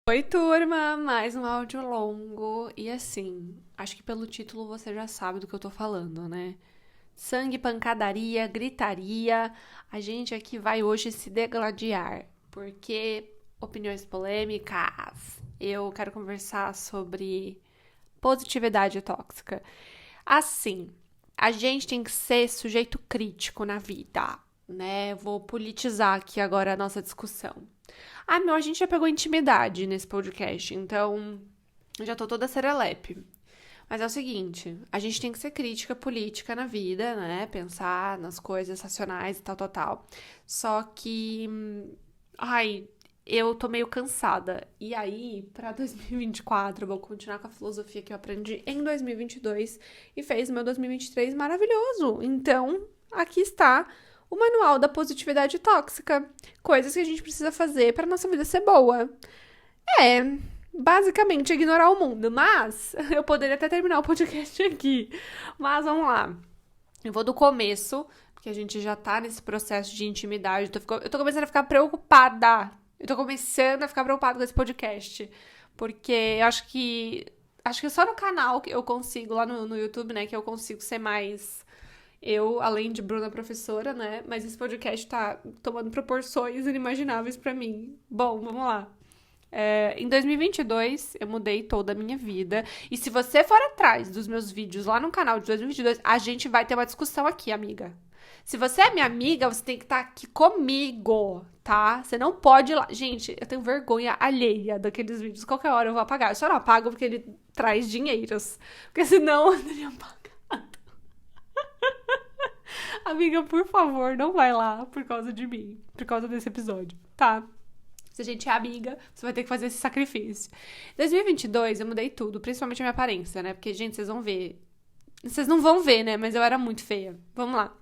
Oi, turma! Mais um áudio longo. E assim, acho que pelo título você já sabe do que eu tô falando, né? Sangue, pancadaria, gritaria. A gente aqui vai hoje se degladiar, porque opiniões polêmicas. Eu quero conversar sobre positividade tóxica. Assim, a gente tem que ser sujeito crítico na vida, né? Vou politizar aqui agora a nossa discussão. Ah, meu, a gente já pegou intimidade nesse podcast, então eu já tô toda serelepe. Mas é o seguinte, a gente tem que ser crítica política na vida, né? Pensar nas coisas racionais e tal, tal, tal. Só que, ai, eu tô meio cansada. E aí, pra 2024, eu vou continuar com a filosofia que eu aprendi em 2022 e fez o meu 2023 maravilhoso. Então, aqui está o manual da positividade tóxica. Coisas que a gente precisa fazer pra nossa vida ser boa. É, basicamente ignorar o mundo. Mas eu poderia até terminar o podcast aqui. Mas vamos lá. Eu vou do começo, porque a gente já tá nesse processo de intimidade. Eu tô começando a ficar preocupada. Eu tô começando a ficar preocupada com esse podcast. Porque eu acho que. Acho que só no canal que eu consigo, lá no YouTube, né, que eu consigo ser mais eu, além de Bruna professora, né? Mas esse podcast tá tomando proporções inimagináveis pra mim. Bom, vamos lá. Em 2022, eu mudei toda a minha vida. E se você for atrás dos meus vídeos lá no canal de 2022, a gente vai ter uma discussão aqui, amiga. Se você é minha amiga, você tem que estar aqui comigo, tá? Você não pode ir lá. Gente, eu tenho vergonha alheia daqueles vídeos. Qualquer hora eu vou apagar. Eu só não apago porque ele traz dinheiros. Porque senão eu teria apagado. Amiga, por favor, não vai lá por causa de mim. Por causa desse episódio, tá? Se a gente é amiga, você vai ter que fazer esse sacrifício. Em 2022, eu mudei tudo, principalmente a minha aparência, né? Porque, gente, vocês vão ver. Vocês não vão ver, né? Mas eu era muito feia. Vamos lá.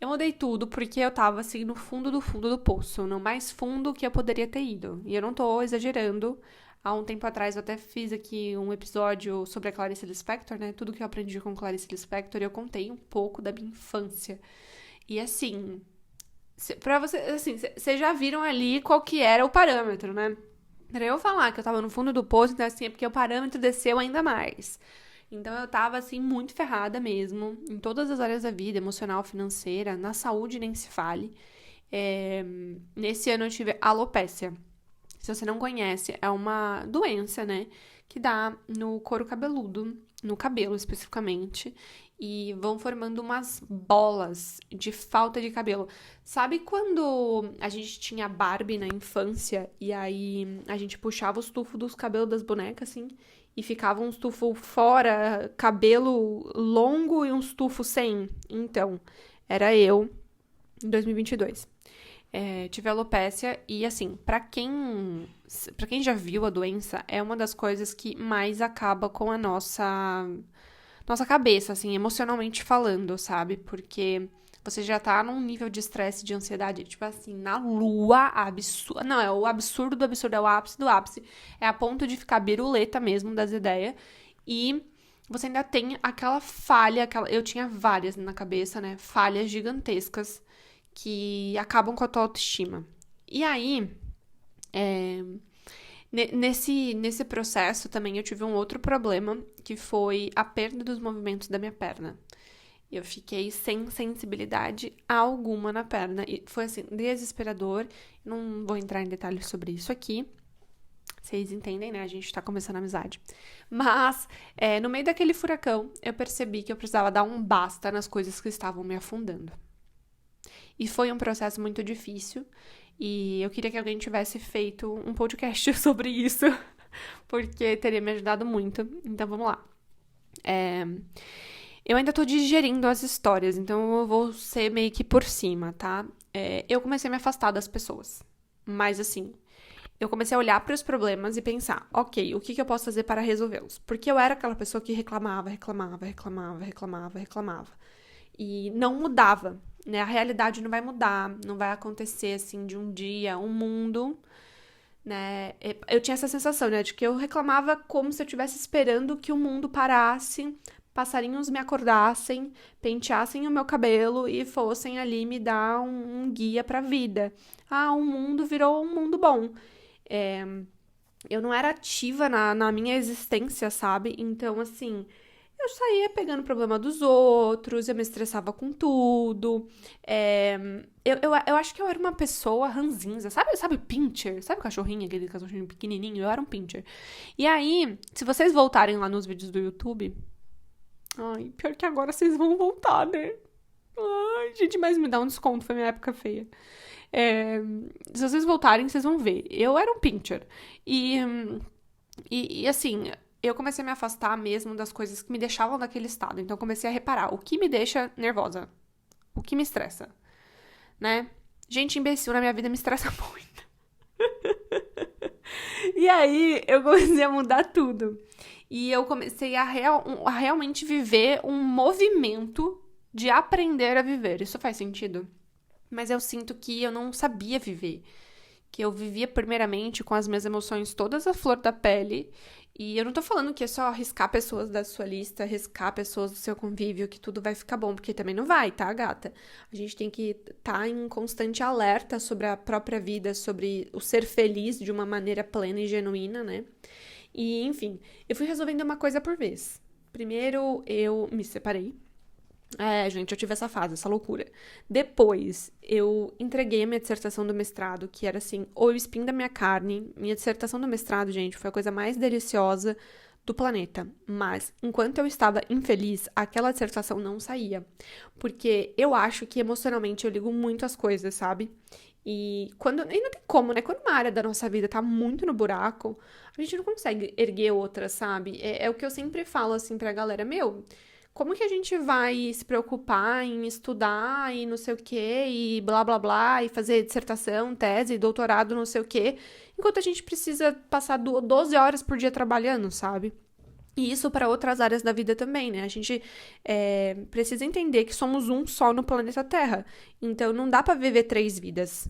Eu mudei tudo porque eu tava, assim, no fundo do poço. No mais fundo que eu poderia ter ido. E eu não tô exagerando. Há um tempo atrás eu até fiz aqui um episódio sobre a Clarice Lispector, né? Tudo que eu aprendi com Clarice Lispector. E eu contei um pouco da minha infância. E, assim, pra você, assim, vocês já viram ali qual que era o parâmetro, né? Pra eu falar que eu tava no fundo do poço, então assim, é porque o parâmetro desceu ainda mais. Então eu tava, assim, muito ferrada mesmo, em todas as áreas da vida, emocional, financeira, na saúde nem se fale. Nesse ano eu tive alopécia. Se você não conhece, é uma doença, né? Que dá no couro cabeludo, no cabelo especificamente, e vão formando umas bolas de falta de cabelo. Sabe quando a gente tinha Barbie na infância e aí a gente puxava os tufos dos cabelos das bonecas, assim, e ficava uns tufos fora, cabelo longo e uns tufos sem? Então, era eu em 2022. Tive alopécia e, assim, para quem já viu a doença, é uma das coisas que mais acaba com a nossa cabeça, assim, emocionalmente falando, sabe? Porque você já tá num nível de estresse, de ansiedade, tipo assim, na lua, absurdo. Não, é o absurdo do absurdo, é o ápice do ápice. É a ponto de ficar biruleta mesmo das ideias. E você ainda tem aquela falha, eu tinha várias na cabeça, né? Falhas gigantescas que acabam com a tua autoestima. E aí, nesse processo também eu tive um outro problema, que foi a perda dos movimentos da minha perna. Eu fiquei sem sensibilidade alguma na perna. E foi, assim, desesperador. Não vou entrar em detalhes sobre isso aqui. Vocês entendem, né? A gente tá começando a amizade. Mas, no meio daquele furacão, eu percebi que eu precisava dar um basta nas coisas que estavam me afundando. E foi um processo muito difícil. E eu queria que alguém tivesse feito um podcast sobre isso, porque teria me ajudado muito. Então vamos lá. Eu ainda tô digerindo as histórias, então eu vou ser meio que por cima, tá? Eu comecei a me afastar das pessoas. Mas assim, eu comecei a olhar para os problemas e pensar, ok, o que eu posso fazer para resolvê-los? Porque eu era aquela pessoa que reclamava, reclamava, reclamava, reclamava, reclamava. E não mudava, né? A realidade não vai mudar, não vai acontecer assim de um dia, um mundo, né? Eu tinha essa sensação, né, de que eu reclamava como se eu estivesse esperando que o mundo parasse, passarinhos me acordassem, penteassem o meu cabelo e fossem ali me dar um guia pra vida. Ah, o mundo virou um mundo bom. eu não era ativa na minha existência, sabe? Então, assim, eu saía pegando problema dos outros, eu me estressava com tudo. é, eu acho que eu era uma pessoa ranzinza, sabe pincher? Sabe o cachorrinho, aquele cachorrinho pequenininho? Eu era um pincher. E aí, se vocês voltarem lá nos vídeos do YouTube... Ai, pior que agora vocês vão voltar, né? Ai, gente, mas me dá um desconto, foi minha época feia. É, se vocês voltarem, vocês vão ver. Eu era um pincher. E assim, eu comecei a me afastar mesmo das coisas que me deixavam naquele estado. Então, eu comecei a reparar o que me deixa nervosa, o que me estressa, né? Gente imbecil na minha vida me estressa muito. E aí, eu comecei a mudar tudo. E eu comecei a realmente viver um movimento de aprender a viver. Isso faz sentido? Mas eu sinto que eu não sabia viver. Que eu vivia primeiramente com as minhas emoções todas à flor da pele. E eu não tô falando que é só riscar pessoas da sua lista, riscar pessoas do seu convívio, que tudo vai ficar bom, porque também não vai, tá, gata? A gente tem que estar em constante alerta sobre a própria vida, sobre o ser feliz de uma maneira plena e genuína, né? E, enfim, eu fui resolvendo uma coisa por vez. Primeiro, eu me separei. Gente, eu tive essa fase, essa loucura. Depois, eu entreguei a minha dissertação do mestrado, que era assim, o espinho da minha carne. Minha dissertação do mestrado, gente, foi a coisa mais deliciosa do planeta. Mas, enquanto eu estava infeliz, aquela dissertação não saía. Porque eu acho que emocionalmente eu ligo muito às coisas, sabe? E não tem como, né? Quando uma área da nossa vida tá muito no buraco, a gente não consegue erguer outra, sabe? É o que eu sempre falo, assim, pra galera. Meu, como que a gente vai se preocupar em estudar e não sei o quê, e blá, blá, blá, e fazer dissertação, tese, doutorado, não sei o quê, enquanto a gente precisa passar 12 horas por dia trabalhando, sabe? E isso para outras áreas da vida também, né? A gente precisa entender que somos um só no planeta Terra. Então, não dá para viver 3 vidas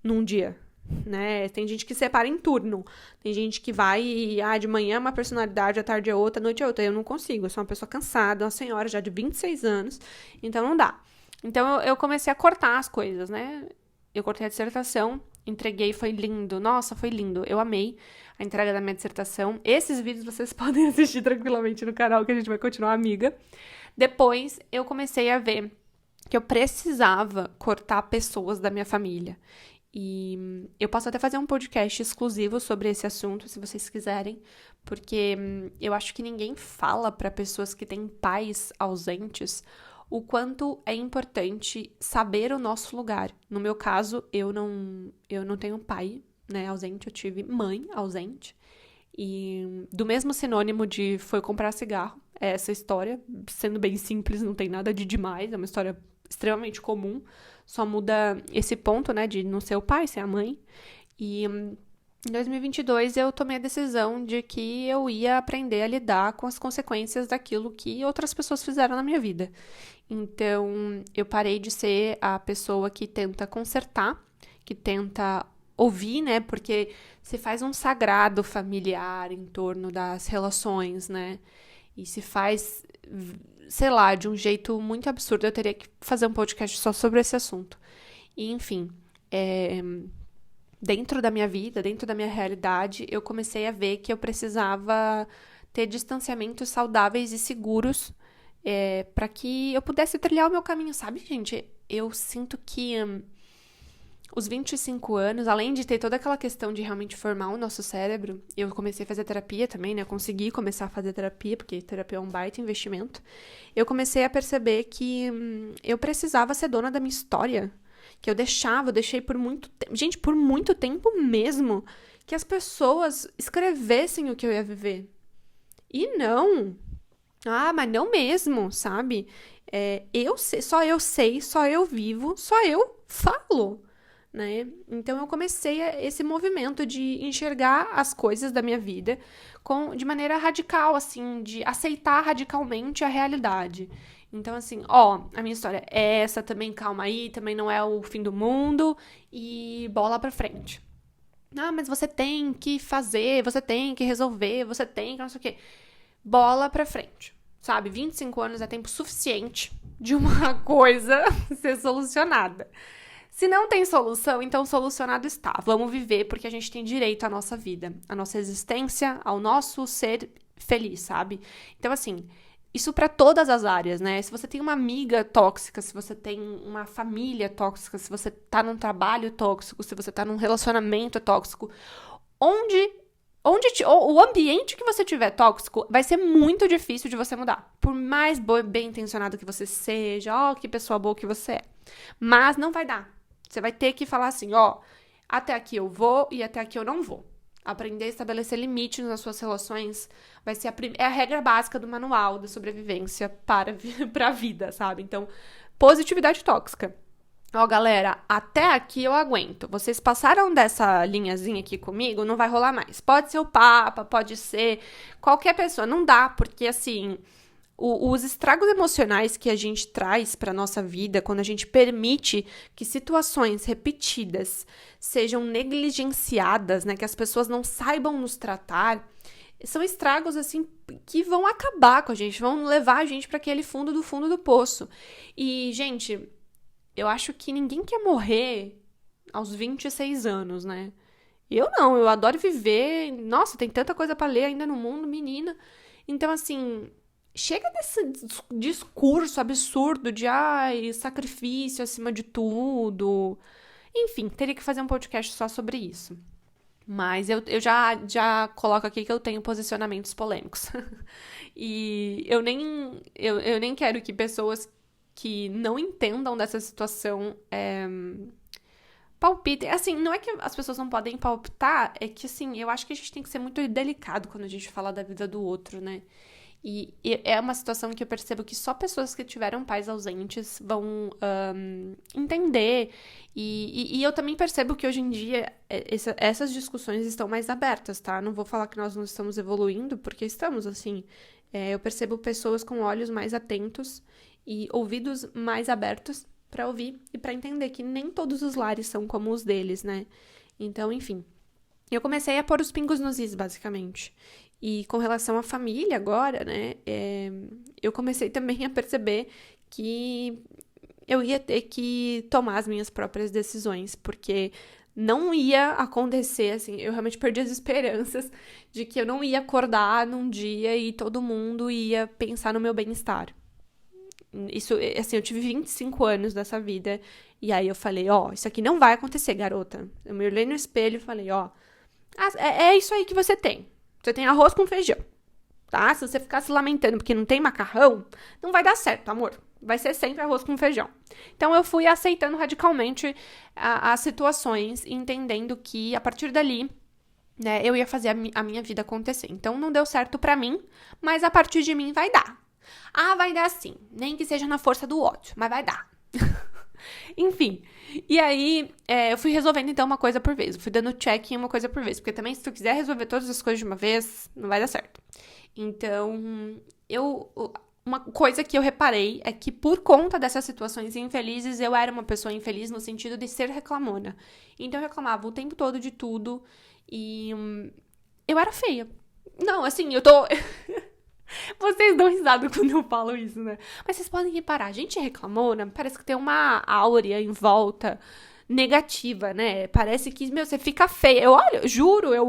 num dia, né? Tem gente que separa em turno. Tem gente que vai e, de manhã é uma personalidade, à tarde é outra, à noite é outra. Eu não consigo. Eu sou uma pessoa cansada, uma senhora já de 26 anos. Então, não dá. Então, eu comecei a cortar as coisas, né? Eu cortei a dissertação, entreguei, foi lindo. Nossa, foi lindo. Eu amei a entrega da minha dissertação. Esses vídeos vocês podem assistir tranquilamente no canal, que a gente vai continuar amiga. Depois, eu comecei a ver que eu precisava cortar pessoas da minha família. E eu posso até fazer um podcast exclusivo sobre esse assunto, se vocês quiserem, porque eu acho que ninguém fala para pessoas que têm pais ausentes o quanto é importante saber o nosso lugar. No meu caso, eu não tenho pai, né, ausente, eu tive mãe ausente. E do mesmo sinônimo de foi comprar cigarro, é essa história, sendo bem simples, não tem nada de demais, é uma história extremamente comum, só muda esse ponto, né, de não ser o pai, ser a mãe. E em 2022 eu tomei a decisão de que eu ia aprender a lidar com as consequências daquilo que outras pessoas fizeram na minha vida. Então, eu parei de ser a pessoa que tenta consertar, que tenta ouvir, né? Porque se faz um sagrado familiar em torno das relações, né? E se faz, sei lá, de um jeito muito absurdo. Eu teria que fazer um podcast só sobre esse assunto. E, enfim, dentro da minha vida, dentro da minha realidade, eu comecei a ver que eu precisava ter distanciamentos saudáveis e seguros para que eu pudesse trilhar o meu caminho, sabe, gente? Eu sinto que os 25 anos, além de ter toda aquela questão de realmente formar o nosso cérebro, eu comecei a fazer terapia também, né? Eu consegui começar a fazer terapia, porque terapia é um baita investimento. Eu comecei a perceber que eu precisava ser dona da minha história, que eu deixei por muito tempo, gente, por muito tempo mesmo, que as pessoas escrevessem o que eu ia viver. E não. Mas não mesmo, sabe? Eu sei, só eu vivo, só eu falo, né? Então eu comecei esse movimento de enxergar as coisas da minha vida de maneira radical, assim, de aceitar radicalmente a realidade. Então, assim, a minha história é essa também, calma aí, também não é o fim do mundo e bola pra frente. Mas você tem que fazer, você tem que resolver, você tem que não sei o quê. Bola pra frente, sabe? 25 anos é tempo suficiente de uma coisa ser solucionada. Se não tem solução, então solucionado está. Vamos viver porque a gente tem direito à nossa vida, à nossa existência, ao nosso ser feliz, sabe? Então, assim, isso para todas as áreas, né? Se você tem uma amiga tóxica, se você tem uma família tóxica, se você tá num trabalho tóxico, se você tá num relacionamento tóxico, o ambiente que você tiver tóxico, vai ser muito difícil de você mudar. Por mais bem intencionado que você seja, que pessoa boa que você é. Mas não vai dar. Você vai ter que falar assim, até aqui eu vou e até aqui eu não vou. Aprender a estabelecer limites nas suas relações vai ser a regra básica do manual da sobrevivência para a vida, sabe? Então, positividade tóxica. Galera, até aqui eu aguento. Vocês passaram dessa linhazinha aqui comigo, não vai rolar mais. Pode ser o Papa, pode ser qualquer pessoa. Não dá, porque assim, os estragos emocionais que a gente traz para nossa vida, quando a gente permite que situações repetidas sejam negligenciadas, né, que as pessoas não saibam nos tratar, são estragos assim que vão acabar com a gente, vão levar a gente para aquele fundo do poço. E, gente, eu acho que ninguém quer morrer aos 26 anos, né? Eu não, eu adoro viver. Nossa, tem tanta coisa para ler ainda no mundo, menina. Então, assim, chega desse discurso absurdo de sacrifício acima de tudo. Enfim, teria que fazer um podcast só sobre isso. Mas eu já coloco aqui que eu tenho posicionamentos polêmicos. E eu nem quero que pessoas que não entendam dessa situação palpitem. Assim, não é que as pessoas não podem palpitar, é que, assim, eu acho que a gente tem que ser muito delicado quando a gente fala da vida do outro, né? E é uma situação que eu percebo que só pessoas que tiveram pais ausentes vão entender. E eu também percebo que hoje em dia essas discussões estão mais abertas, tá? Não vou falar que nós não estamos evoluindo, porque estamos, assim. Eu percebo pessoas com olhos mais atentos e ouvidos mais abertos para ouvir e para entender que nem todos os lares são como os deles, né? Então, enfim. Eu comecei a pôr os pingos nos is, basicamente. E com relação à família agora, né, eu comecei também a perceber que eu ia ter que tomar as minhas próprias decisões, porque não ia acontecer, assim, eu realmente perdi as esperanças de que eu não ia acordar num dia e todo mundo ia pensar no meu bem-estar. Isso, assim, eu tive 25 anos dessa vida, e aí eu falei, isso aqui não vai acontecer, garota. Eu me olhei no espelho e falei, é isso aí que você tem. Você tem arroz com feijão, tá? Se você ficar se lamentando porque não tem macarrão, não vai dar certo, amor. Vai ser sempre arroz com feijão. Então, eu fui aceitando radicalmente as situações, entendendo que, a partir dali, né, eu ia fazer a minha vida acontecer. Então, não deu certo pra mim, mas a partir de mim vai dar. Vai dar sim. Nem que seja na força do ódio, mas vai dar. Enfim, e aí eu fui resolvendo então uma coisa por vez, eu fui dando check em uma coisa por vez, porque também se tu quiser resolver todas as coisas de uma vez, não vai dar certo. Então, uma coisa que eu reparei é que por conta dessas situações infelizes, eu era uma pessoa infeliz no sentido de ser reclamona. Então eu reclamava o tempo todo de tudo e eu era feia. Não, assim, eu tô... Vocês dão risada quando eu falo isso, né? Mas vocês podem reparar, a gente reclamona, parece que tem uma áurea em volta negativa, né? Parece que, você fica feia. Eu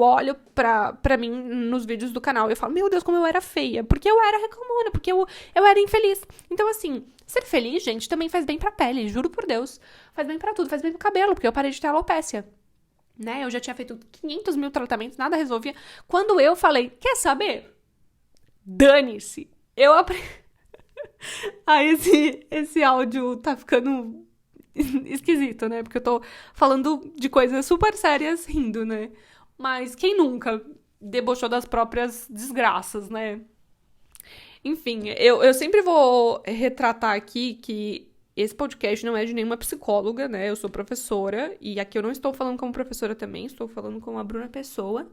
olho pra mim nos vídeos do canal e eu falo, meu Deus, como eu era feia. Porque eu era reclamona, porque eu era infeliz. Então, assim, ser feliz, gente, também faz bem pra pele, juro por Deus. Faz bem pra tudo, faz bem pro cabelo, porque eu parei de ter alopécia. Né? Eu já tinha feito 500 mil tratamentos, nada resolvia. Quando eu falei, quer saber? Dane-se. Eu aprendi. Esse áudio tá ficando esquisito, né? Porque eu tô falando de coisas super sérias rindo, né? Mas quem nunca debochou das próprias desgraças, né? Enfim, eu sempre vou retratar aqui que esse podcast não é de nenhuma psicóloga, né? Eu sou professora e aqui eu não estou falando como professora também, estou falando como a Bruna Pessoa.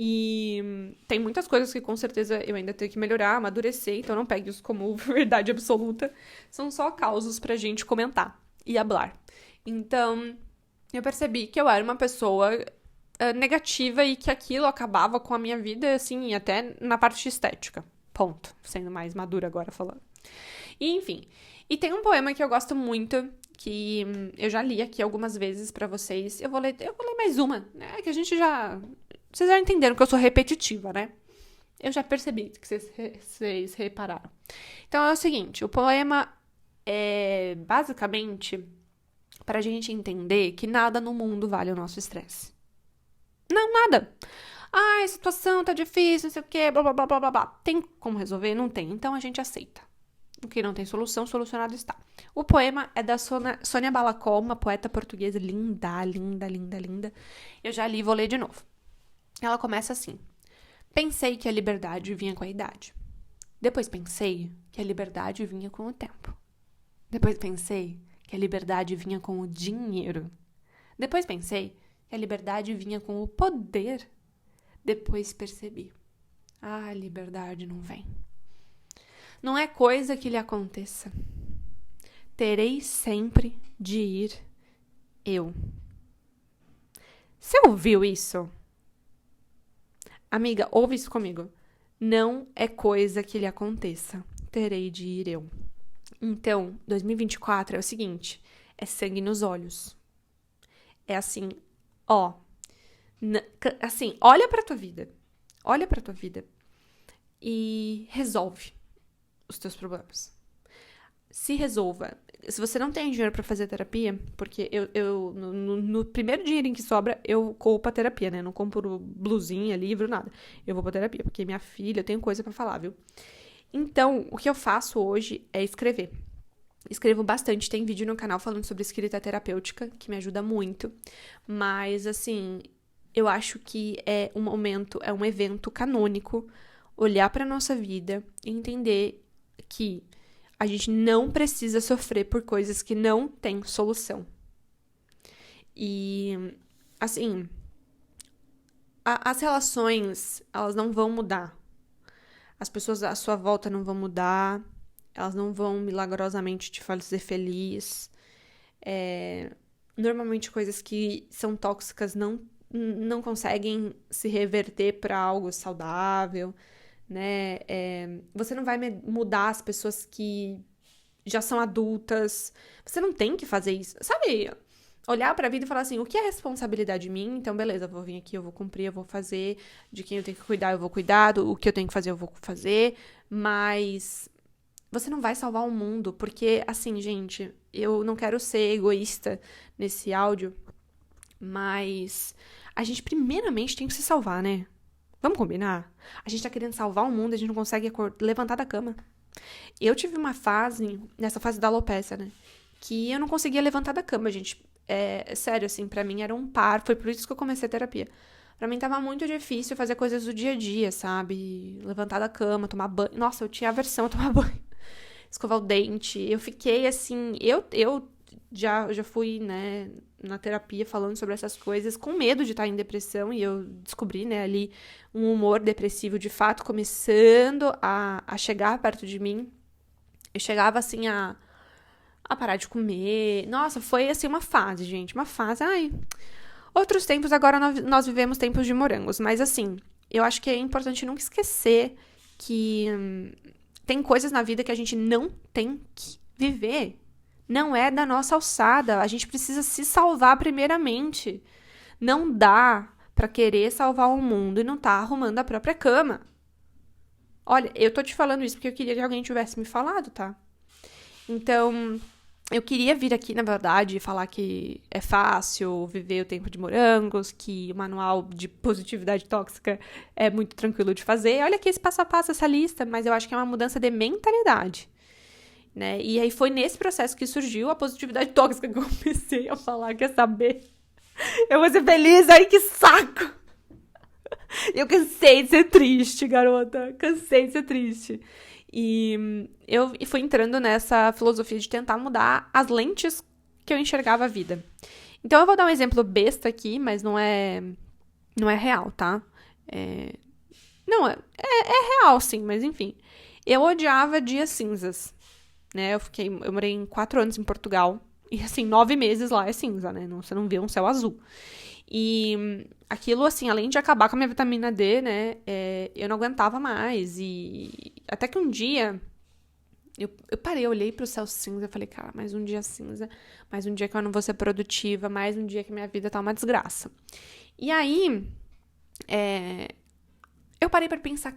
E tem muitas coisas que com certeza eu ainda tenho que melhorar, amadurecer, então não pegue isso como verdade absoluta. São só causos pra gente comentar e hablar. Então, eu percebi que eu era uma pessoa negativa e que aquilo acabava com a minha vida, assim, até na parte estética. Ponto. Sendo mais madura agora falando. E, enfim. E tem um poema que eu gosto muito, que eu já li aqui algumas vezes pra vocês. Eu vou ler mais uma, né? Que a gente já... Vocês já entenderam que eu sou repetitiva, né? Eu já percebi que vocês repararam. Então é o seguinte, o poema é basicamente pra gente entender que nada no mundo vale o nosso estresse. Não, nada. Ah, a situação tá difícil, não sei o quê, blá, blá, blá, blá, blá, blá. Tem como resolver? Não tem. Então a gente aceita. O que não tem solução, solucionado está. O poema é da Sônia Balacó, uma poeta portuguesa linda, linda, linda, linda. Eu já li e vou ler de novo. Ela começa assim. Pensei que a liberdade vinha com a idade. Depois pensei que a liberdade vinha com o tempo. Depois pensei que a liberdade vinha com o dinheiro. Depois pensei que a liberdade vinha com o poder. Depois percebi. A liberdade não vem. Não é coisa que lhe aconteça. Terei sempre de ir eu. Você ouviu isso? Amiga, ouve isso comigo. Não é coisa que lhe aconteça. Terei de ir eu. Então, 2024 é o seguinte. É sangue nos olhos. É assim, ó. Assim, olha pra tua vida. Olha pra tua vida. E resolve os teus problemas. Se resolva. Se você não tem dinheiro pra fazer terapia, porque eu no primeiro dinheirinho que sobra, eu corro pra terapia, né? Eu não compro blusinha, livro, nada. Eu vou pra terapia, porque minha filha, eu tenho coisa pra falar, viu? Então, o que eu faço hoje é escrever. Escrevo bastante, tem vídeo no canal falando sobre escrita terapêutica, que me ajuda muito. Mas, assim, eu acho que é um momento, é um evento canônico olhar pra nossa vida e entender que a gente não precisa sofrer por coisas que não têm solução. E, assim, as relações, elas não vão mudar. As pessoas à sua volta não vão mudar. Elas não vão milagrosamente te fazer feliz. Normalmente, coisas que são tóxicas não conseguem se reverter para algo saudável, né? Você não vai mudar as pessoas que já são adultas. Você não tem que fazer isso. Sabe? Olhar pra vida e falar assim, o que é responsabilidade minha? Então, beleza, eu vou vir aqui, eu vou cumprir, eu vou fazer. De quem eu tenho que cuidar, eu vou cuidar. O que eu tenho que fazer, eu vou fazer. Mas você não vai salvar o mundo. Porque, assim, gente, eu não quero ser egoísta nesse áudio. Mas a gente primeiramente tem que se salvar, né? Vamos combinar? A gente tá querendo salvar o mundo, a gente não consegue levantar da cama. Eu tive uma fase, nessa fase da alopecia, né? Que eu não conseguia levantar da cama, gente. Sério, assim, pra mim era um par. Foi por isso que eu comecei a terapia. Pra mim tava muito difícil fazer coisas do dia a dia, sabe? Levantar da cama, tomar banho. Nossa, eu tinha aversão a tomar banho. Escovar o dente. Eu fiquei, assim... Eu já fui, né, na terapia falando sobre essas coisas com medo de estar em depressão. E eu descobri, né, ali um humor depressivo de fato começando a chegar perto de mim. Eu chegava, assim, a parar de comer. Nossa, foi, assim, uma fase, gente. Uma fase, Outros tempos, agora nós vivemos tempos de morangos. Mas, assim, eu acho que é importante nunca esquecer que tem coisas na vida que a gente não tem que viver. Não é da nossa alçada. A gente precisa se salvar primeiramente. Não dá pra querer salvar o mundo e não tá arrumando a própria cama. Olha, eu tô te falando isso porque eu queria que alguém tivesse me falado, tá? Então, eu queria vir aqui, na verdade, falar que é fácil viver o tempo de morangos, que o manual de positividade tóxica é muito tranquilo de fazer. Olha aqui esse passo a passo, essa lista, mas eu acho que é uma mudança de mentalidade, né? E aí foi nesse processo que surgiu a positividade tóxica que eu comecei a falar, quer saber? Eu vou ser feliz, ai que saco! Eu cansei de ser triste, garota. Cansei de ser triste. E eu fui entrando nessa filosofia de tentar mudar as lentes que eu enxergava a vida. Então, eu vou dar um exemplo besta aqui, mas não é real, tá? Não, é real, sim, mas enfim. Eu odiava dias cinzas, né? Eu morei em 4 anos em Portugal. E, assim, 9 meses lá é cinza, né? Você não vê um céu azul. E aquilo, assim, além de acabar com a minha vitamina D, né? Eu não aguentava mais. E até que um dia Eu parei, eu olhei pro céu cinza e falei, cara, mais um dia cinza, mais um dia que eu não vou ser produtiva, mais um dia que minha vida tá uma desgraça. E aí, eu parei pra pensar,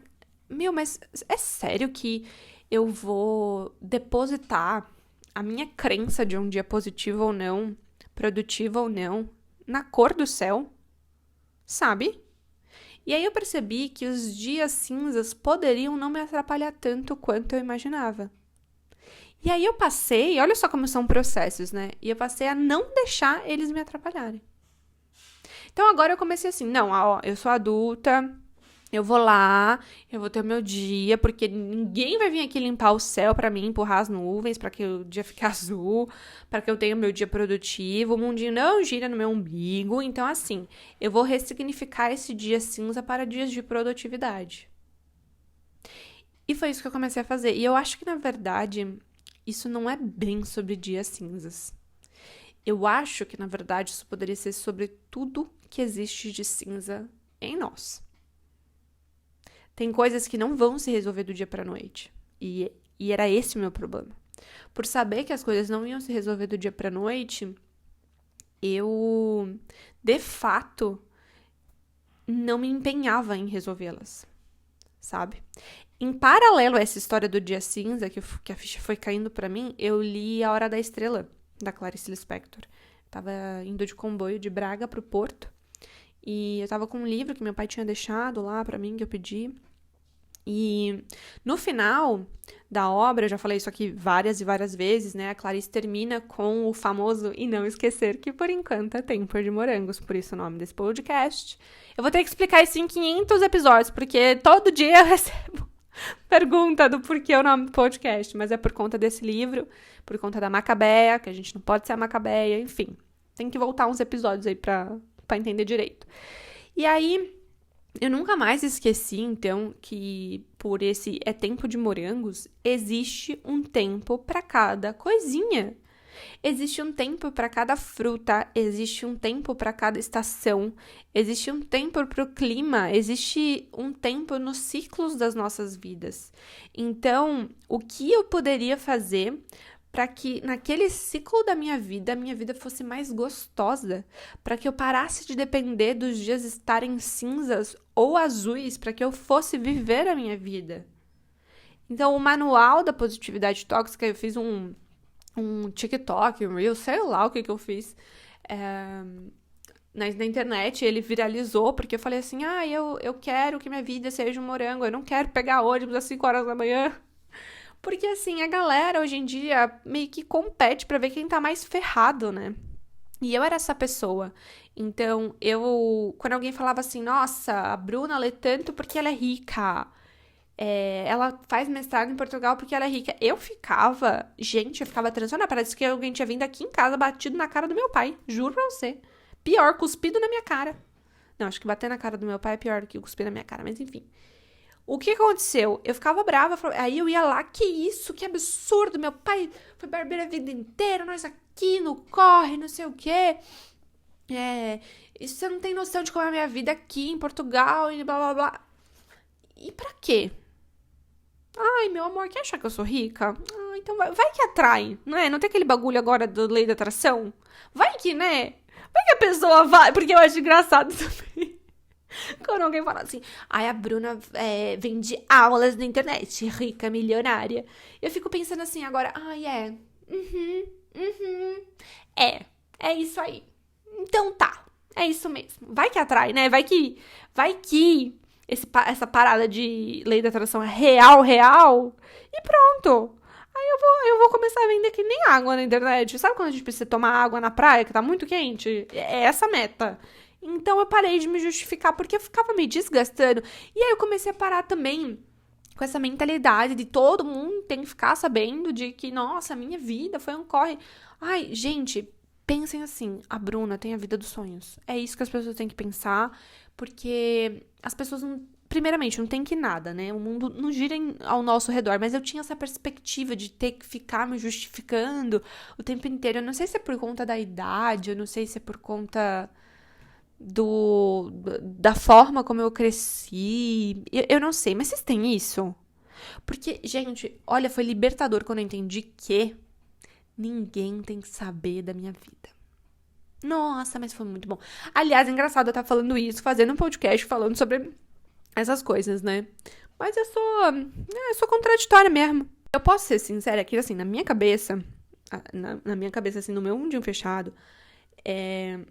mas é sério que eu vou depositar a minha crença de um dia positivo ou não, produtivo ou não, na cor do céu, sabe? E aí eu percebi que os dias cinzas poderiam não me atrapalhar tanto quanto eu imaginava. E aí eu passei, olha só como são processos, né? E eu passei a não deixar eles me atrapalharem. Então agora eu comecei assim, não, ó, eu sou adulta, eu vou lá, eu vou ter o meu dia, porque ninguém vai vir aqui limpar o céu pra mim, empurrar as nuvens, pra que o dia fique azul, pra que eu tenha o meu dia produtivo, o mundinho não gira no meu umbigo. Então, assim, eu vou ressignificar esse dia cinza para dias de produtividade. E foi isso que eu comecei a fazer. E eu acho que, na verdade, isso não é bem sobre dias cinzas. Eu acho que, na verdade, isso poderia ser sobre tudo que existe de cinza em nós. Tem coisas que não vão se resolver do dia pra noite. E era esse o meu problema. Por saber que as coisas não iam se resolver do dia pra noite, eu, de fato, não me empenhava em resolvê-las, sabe? Em paralelo a essa história do dia cinza, que a ficha foi caindo pra mim, eu li A Hora da Estrela, da Clarice Lispector. Tava indo de comboio de Braga pro Porto. E eu tava com um livro que meu pai tinha deixado lá pra mim, que eu pedi. E no final da obra, eu já falei isso aqui várias e várias vezes, né? A Clarice termina com o famoso "e não esquecer que por enquanto é tempo de morangos", por isso o nome desse podcast. Eu vou ter que explicar isso em 500 episódios, porque todo dia eu recebo pergunta do porquê o nome do podcast, mas é por conta desse livro, por conta da Macabeia, que a gente não pode ser a Macabeia, enfim. Tem que voltar uns episódios aí pra entender direito. E aí, eu nunca mais esqueci, então, que por esse é tempo de morangos, existe um tempo para cada coisinha. Existe um tempo para cada fruta, existe um tempo para cada estação, existe um tempo para o clima, existe um tempo nos ciclos das nossas vidas. Então, o que eu poderia fazer para que naquele ciclo da minha vida fosse mais gostosa, para que eu parasse de depender dos dias estarem cinzas ou azuis, para que eu fosse viver a minha vida. Então, o manual da positividade tóxica, eu fiz um TikTok, um Reel, sei lá o que eu fiz na internet, ele viralizou, porque eu falei assim, eu quero que minha vida seja um morango, eu não quero pegar ônibus às 5 horas da manhã. Porque, assim, a galera hoje em dia meio que compete pra ver quem tá mais ferrado, né? E eu era essa pessoa. Então, quando alguém falava assim, nossa, a Bruna lê tanto porque ela é rica. Ela faz mestrado em Portugal porque ela é rica. Eu ficava transtornada. Parece que alguém tinha vindo aqui em casa, batido na cara do meu pai. Juro pra você. Pior, cuspido na minha cara. Não, acho que bater na cara do meu pai é pior do que cuspir na minha cara, mas enfim. O que aconteceu? Eu ficava brava, aí eu ia lá, que isso, que absurdo, meu pai foi barbeiro a vida inteira, nós aqui no corre, não sei o quê. Isso você não tem noção de como é a minha vida aqui em Portugal e blá blá blá. E pra quê? Ai, meu amor, quer achar que eu sou rica? Então vai que atrai, não é? Não tem aquele bagulho agora da lei da atração? Vai que, né? Vai que a pessoa vai, porque eu acho engraçado também. Quando alguém fala assim, a Bruna vende aulas na internet, rica, milionária. Eu fico pensando assim agora, é isso aí. Então tá, é isso mesmo. Vai que atrai, né? Vai que essa parada de lei da atração é real, e pronto. Aí eu vou começar a vender que nem água na internet. Sabe quando a gente precisa tomar água na praia, que tá muito quente? É essa a meta. Então eu parei de me justificar, porque eu ficava me desgastando. E aí eu comecei a parar também com essa mentalidade de todo mundo tem que ficar sabendo de que, nossa, a minha vida foi um corre. Ai, gente, pensem assim, a Bruna tem a vida dos sonhos. É isso que as pessoas têm que pensar, porque as pessoas primeiramente, não tem que nada, né? O mundo não gira ao nosso redor, mas eu tinha essa perspectiva de ter que ficar me justificando o tempo inteiro. Eu não sei se é por conta da idade, eu não sei se é por conta da forma como eu cresci. Eu não sei, mas vocês têm isso? Porque, gente, olha, foi libertador quando eu entendi que ninguém tem que saber da minha vida. Nossa, mas foi muito bom. Aliás, é engraçado eu estar falando isso, fazendo um podcast falando sobre essas coisas, né? Mas eu sou contraditória mesmo. Eu posso ser sincera que, assim, na minha cabeça, assim, no meu mundinho fechado,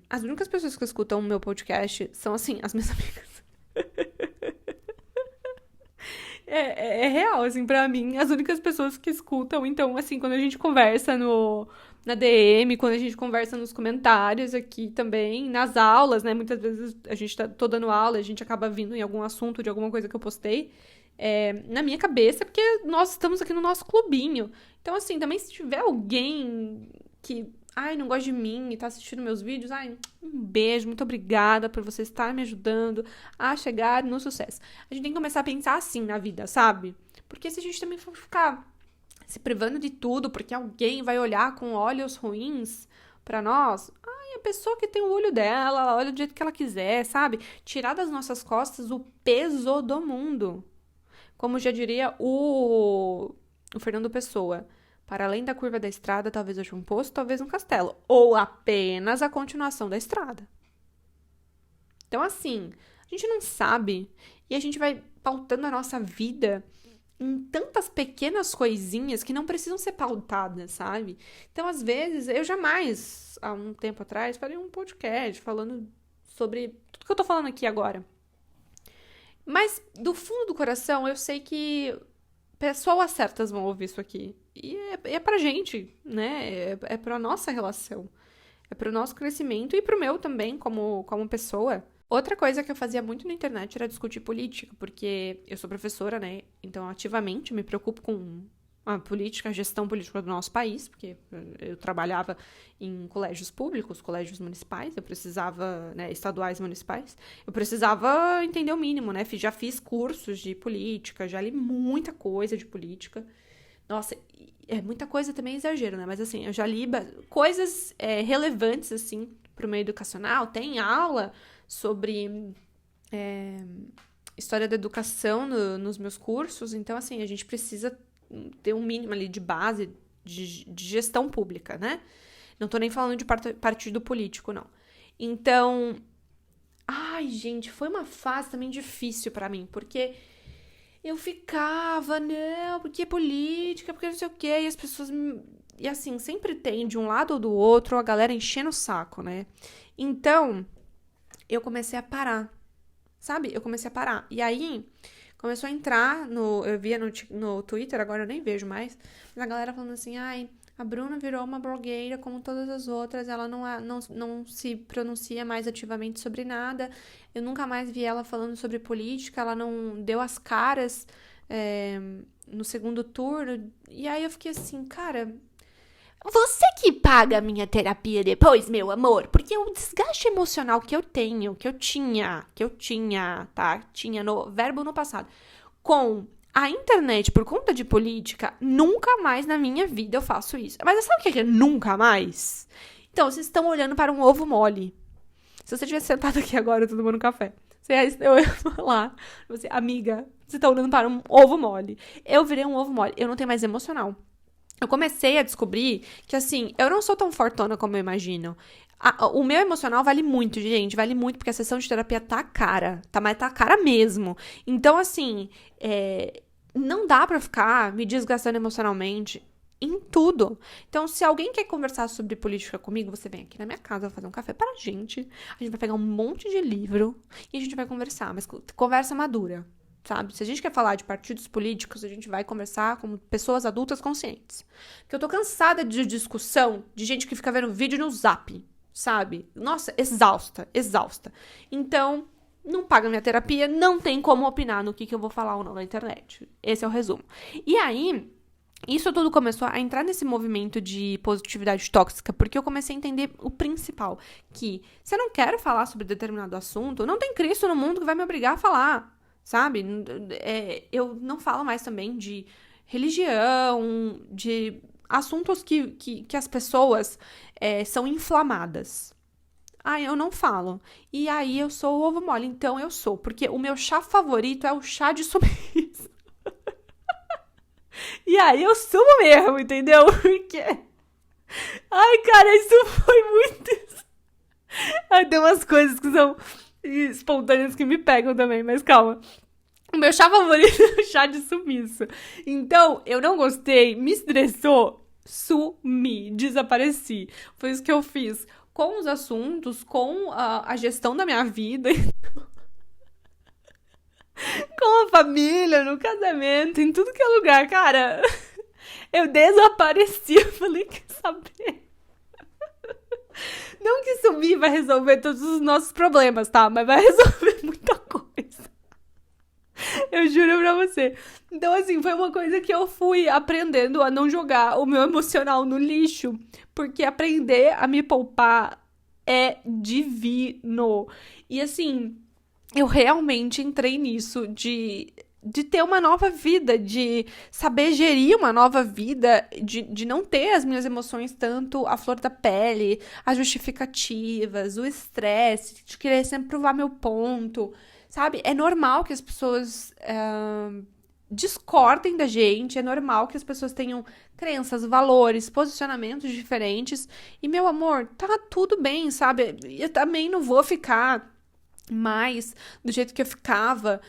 as únicas pessoas que escutam o meu podcast são, assim, as minhas amigas. É real, assim, pra mim, as únicas pessoas que escutam. Então, assim, quando a gente conversa na DM, quando a gente conversa nos comentários aqui também, nas aulas, né? Muitas vezes tô dando aula, a gente acaba vindo em algum assunto de alguma coisa que eu postei. Na minha cabeça, porque nós estamos aqui no nosso clubinho. Então, assim, também se tiver alguém que, não gosta de mim e tá assistindo meus vídeos, um beijo, muito obrigada por você estar me ajudando a chegar no sucesso. A gente tem que começar a pensar assim na vida, sabe? Porque se a gente também for ficar se privando de tudo, porque alguém vai olhar com olhos ruins pra nós, a pessoa que tem o olho dela, ela olha do jeito que ela quiser, sabe? Tirar das nossas costas o peso do mundo. Como já diria o Fernando Pessoa, para além da curva da estrada, talvez hoje um poço, talvez um castelo. Ou apenas a continuação da estrada. Então, assim, a gente não sabe e a gente vai pautando a nossa vida em tantas pequenas coisinhas que não precisam ser pautadas, sabe? Então, às vezes, eu jamais, há um tempo atrás, falei um podcast falando sobre tudo que eu tô falando aqui agora. Mas, do fundo do coração, eu sei que pessoas certas vão ouvir isso aqui. E é pra gente, né? É pra nossa relação. É pro nosso crescimento e pro meu também, como pessoa. Outra coisa que eu fazia muito na internet era discutir política, porque eu sou professora, né? Então, ativamente me preocupo com a política, a gestão política do nosso país, porque eu trabalhava em colégios públicos, colégios municipais, eu precisava, né, estaduais e municipais, eu precisava entender o mínimo, né? Já fiz cursos de política, já li muita coisa de política. Nossa, muita coisa também é exagero, né? Mas assim, eu já li coisas relevantes, assim, pro meio educacional. Tem aula sobre história da educação nos meus cursos. Então, assim, a gente precisa ter um mínimo ali de base de gestão pública, né? Não tô nem falando de partido político, não. Então, gente, foi uma fase também difícil pra mim, porque eu ficava, não, porque é política, porque não sei o quê, e as pessoas... E assim, sempre tem de um lado ou do outro a galera enchendo o saco, né? Então, eu comecei a parar, sabe? Eu comecei a parar. E aí, começou a entrar eu via no Twitter, agora eu nem vejo mais, mas a galera falando assim, a Bruna virou uma blogueira como todas as outras, ela não se pronuncia mais ativamente sobre nada, eu nunca mais vi ela falando sobre política, ela não deu as caras no segundo turno, e aí eu fiquei assim, cara... Você que paga a minha terapia depois, meu amor, porque o desgaste emocional que eu tinha, tá? Tinha no verbo no passado, com a internet por conta de política, nunca mais na minha vida eu faço isso. Mas sabe o que é nunca mais? Então, vocês estão olhando para um ovo mole. Se você tivesse sentado aqui agora tomando café, eu ia falar, você, amiga, você tá olhando para um ovo mole. Eu virei um ovo mole, eu não tenho mais emocional. Eu comecei a descobrir que, assim, eu não sou tão fortona como eu imagino. O meu emocional vale muito, gente. Vale muito, porque a sessão de terapia tá cara. Mas tá cara mesmo. Então, assim, não dá pra ficar me desgastando emocionalmente em tudo. Então, se alguém quer conversar sobre política comigo, você vem aqui na minha casa, vai fazer um café pra gente. A gente vai pegar um monte de livro e a gente vai conversar. Mas conversa madura. Sabe? Se a gente quer falar de partidos políticos, a gente vai conversar com pessoas adultas conscientes. Porque eu tô cansada de discussão de gente que fica vendo vídeo no Zap, sabe? Nossa, exausta. Então, não paga minha terapia, não tem como opinar no que eu vou falar ou não na internet. Esse é o resumo. E aí, isso tudo começou a entrar nesse movimento de positividade tóxica, porque eu comecei a entender o principal, que se eu não quero falar sobre determinado assunto, não tem Cristo no mundo que vai me obrigar a falar. Sabe? Eu não falo mais também de religião, de assuntos que as pessoas são inflamadas. Eu não falo. E aí eu sou o ovo mole, então eu sou. Porque o meu chá favorito é o chá de sumiço. E aí eu sumo mesmo, entendeu? Porque... Ai, cara, isso foi muito... Ai, tem umas coisas que são espontâneas que me pegam também, mas calma. O meu chá favorito é o chá de sumiço. Então, eu não gostei, me estressou, sumi, desapareci. Foi isso que eu fiz com os assuntos, com a gestão da minha vida, com a família, no casamento, em tudo que é lugar, cara. Eu desapareci, eu falei, quer saber? Não que sumir vai resolver todos os nossos problemas, tá? Mas vai resolver muita coisa. Eu juro pra você. Então, assim, foi uma coisa que eu fui aprendendo a não jogar o meu emocional no lixo. Porque aprender a me poupar é divino. E, assim, eu realmente entrei nisso de ter uma nova vida, de saber gerir uma nova vida, de não ter as minhas emoções tanto à flor da pele, as justificativas, o estresse, de querer sempre provar meu ponto, sabe? É normal que as pessoas discordem da gente, é normal que as pessoas tenham crenças, valores, posicionamentos diferentes, e meu amor, tá tudo bem, sabe? Eu também não vou ficar mais do jeito que eu ficava,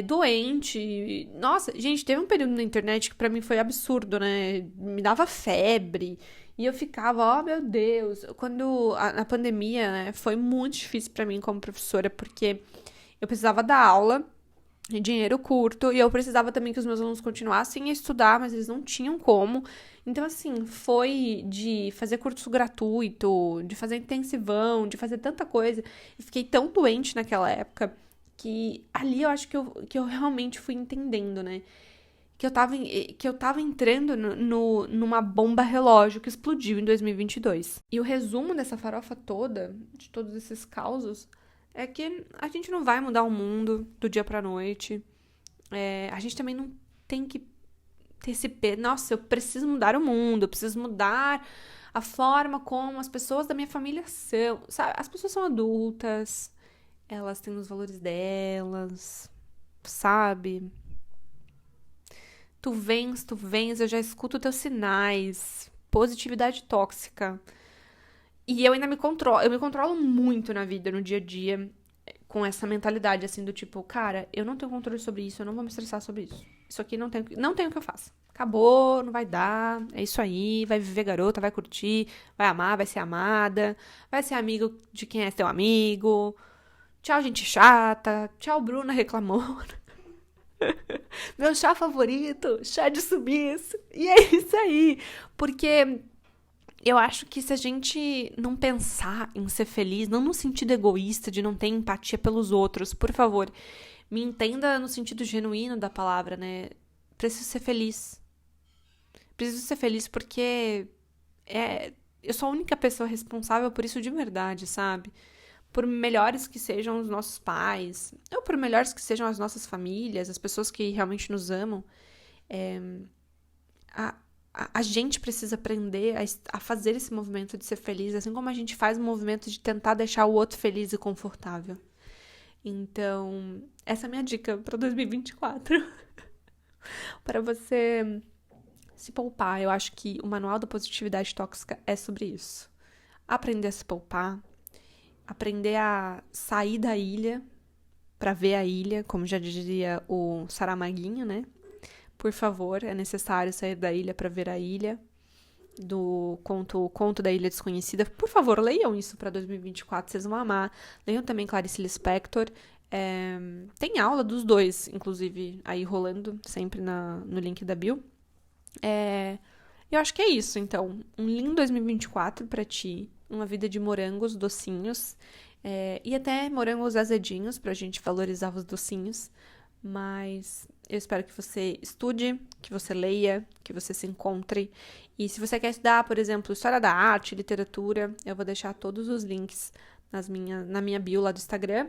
doente. Nossa, gente, teve um período na internet que pra mim foi absurdo, né? Me dava febre. E eu ficava, oh meu Deus. Quando na pandemia, né, foi muito difícil pra mim como professora, porque eu precisava dar aula, dinheiro curto, e eu precisava também que os meus alunos continuassem a estudar, mas eles não tinham como. Então, assim, foi de fazer curso gratuito, de fazer intensivão, de fazer tanta coisa. E fiquei tão doente naquela época que ali eu acho que eu realmente fui entendendo, né? Que eu tava entrando numa bomba relógio que explodiu em 2022. E o resumo dessa farofa toda, de todos esses causos, é que a gente não vai mudar o mundo do dia pra noite. A gente também não tem que ter esse peso. Nossa, eu preciso mudar o mundo, eu preciso mudar a forma como as pessoas da minha família são. Sabe? As pessoas são adultas, elas têm os valores delas, sabe? Tu vens, eu já escuto teus sinais. Positividade tóxica. E eu ainda me controlo, eu me controlo muito na vida, no dia a dia, com essa mentalidade, assim, do tipo, cara, eu não tenho controle sobre isso, eu não vou me estressar sobre isso. Isso aqui não tem o que eu faça. Acabou, não vai dar, é isso aí, vai viver garota, vai curtir, vai amar, vai ser amada, vai ser amigo de quem é seu amigo. Tchau, gente chata. Tchau, Bruna reclamona. Meu chá favorito, chá de sumiço. E é isso aí, porque eu acho que se a gente não pensar em ser feliz, não no sentido egoísta de não ter empatia pelos outros, por favor, me entenda no sentido genuíno da palavra, né? Preciso ser feliz. Preciso ser feliz porque eu sou a única pessoa responsável por isso de verdade, sabe? Por melhores que sejam os nossos pais, ou por melhores que sejam as nossas famílias, as pessoas que realmente nos amam, a gente precisa aprender a fazer esse movimento de ser feliz, assim como a gente faz o movimento de tentar deixar o outro feliz e confortável. Então, essa é a minha dica para 2024. Para você se poupar. Eu acho que o Manual da Positividade Tóxica é sobre isso. Aprender a se poupar, aprender a sair da ilha para ver a ilha, como já diria o Saramaguinho, né? Por favor, é necessário sair da ilha para ver a ilha, do Conto da Ilha Desconhecida. Por favor, leiam isso para 2024, vocês vão amar. Leiam também Clarice Lispector. Tem aula dos dois, inclusive, aí rolando sempre no link da bio. Eu acho que é isso, então. Um lindo 2024 para ti. Uma vida de morangos docinhos. E até morangos azedinhos, pra gente valorizar os docinhos. Mas eu espero que você estude, que você leia, que você se encontre. E se você quer estudar, por exemplo, história da arte, literatura, eu vou deixar todos os links na minha bio lá do Instagram.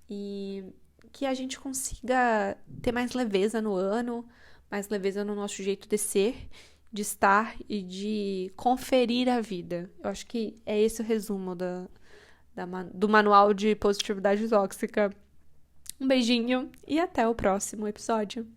E que a gente consiga ter mais leveza no ano, mais leveza no nosso jeito de ser, de estar e de conferir a vida. Eu acho que é esse o resumo do Manual de Positividade Tóxica. Um beijinho e até o próximo episódio.